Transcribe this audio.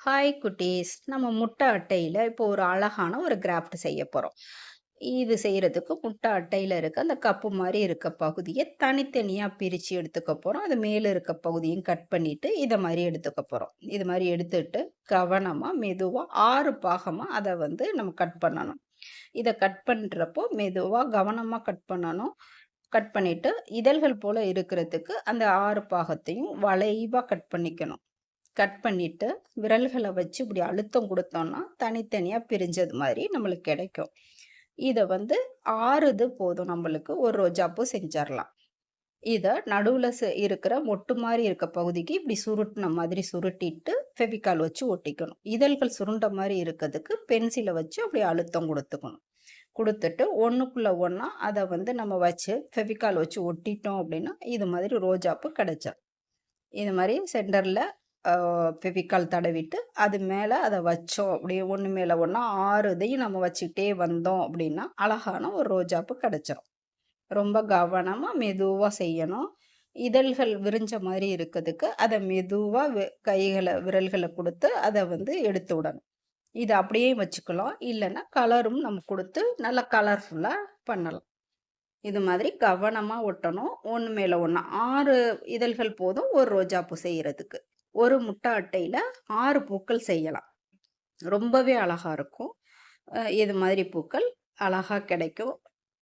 Hi குட்டீஸ்! நம்ம முட்டை அட்டையில இப்போ ஒரு அழகான ஒரு கிராஃப்ட் செய்ய போறோம். இது செய்றதுக்கு முட்டை அட்டையில இருக்க அந்த கப்பு மாரி இருக்க பகுதிய தனித்தனியா பிரிச்சு எடுத்துக்க போறோம். அது மேல இருக்க பகுதியும் கட் பண்ணிட்டு, இத மாரி எடுத்துக்க போறோம். இது மாரி எடுத்துட்டு, கவனமா, மெதுவா 6 பாகமா அத வந்து நம்ம கட் பண்ணணும். இத கட் பண்றப்போ மெதுவா, கவனமா கட் பண்ணணும். கட் பண்ணிட்டு, இதழ்கள் போல இருக்கிறதுக்கு அந்த 6 பாகத்தையும் வளைவா கட் பண்ணிக்கணும். கட் பண்ணிட்டு, விரல்கள வச்சு இப்படி அழுத்தம் குடுத்தோம்னா, தனித்தனியா பிரிஞ்சது மாரி நம்மளுக்கு கிடைக்கும். இத வந்து 6 இது போதும் நம்மளுக்கு. ஒரு ரோஜாப்பூ செஞ்சரலாம். இத நடுவுல இருக்கிற மொட்டு மாரி இருக்க பகுதிக்கு இப்படி சுருட்டுன மாதிரி சுருட்டிட்டு, ஃபெவிகால் வச்சு ஒட்டிக்கணும். இதழ்கள் சுருண்ட மாரி இருக்கதுக்கு பென்சில வச்சு அப்படி அழுத்தம் குடுத்துக்கணும். குடுத்துட்டு, ஒண்ணுக்குள்ள ஒண்ணா அத வந்து நம்ம வச்சு ஃபெவிகால் வச்சு ஒட்டிட்டோம் அப்படின்னா, இது மாதிரி ரோஜாப்பூ கிடைச்சிரும். இது மாரி சென்டர்ல அ ஃபெவிகால் தடவிட்டு, அது மேல அத வச்சோம். அப்படியே ஒண்ணு மேல ஒண்ணா 6 இதையும் நம்ம வச்சுக்கிட்டே வந்தோம் அப்படின்னா, அழகான ஒரு ரோஜாப்பூ கிடைச்சிரும். ரொம்ப கவனமா, மெதுவா செய்யணும். இதழ்கள் விரிஞ்ச மாரி இருக்கதுக்கு, அத மெதுவா விரல்கள குடுத்து அத வந்து எடுத்து விடணும். இத அப்படியே வச்சுக்கலாம். இல்லன்னா கலரும் நம்ம குடுத்து நல்லா கலர்ஃபுல்லா பண்ணலாம். இது மாதிரி கவனமா ஒட்டணும். ஒண்ணு மேல ஒண்ணா 6 இதழ்கள் போதும் ஒரு ரோஜாப்பூ செய்றதுக்கு. ஒரு முட்டை அட்டையில 6 பூக்கள் செய்யலாம். ரொம்பவே அழகா இருக்கும். இது மாதிரி பூக்கள் அழகா கிடைக்கும்.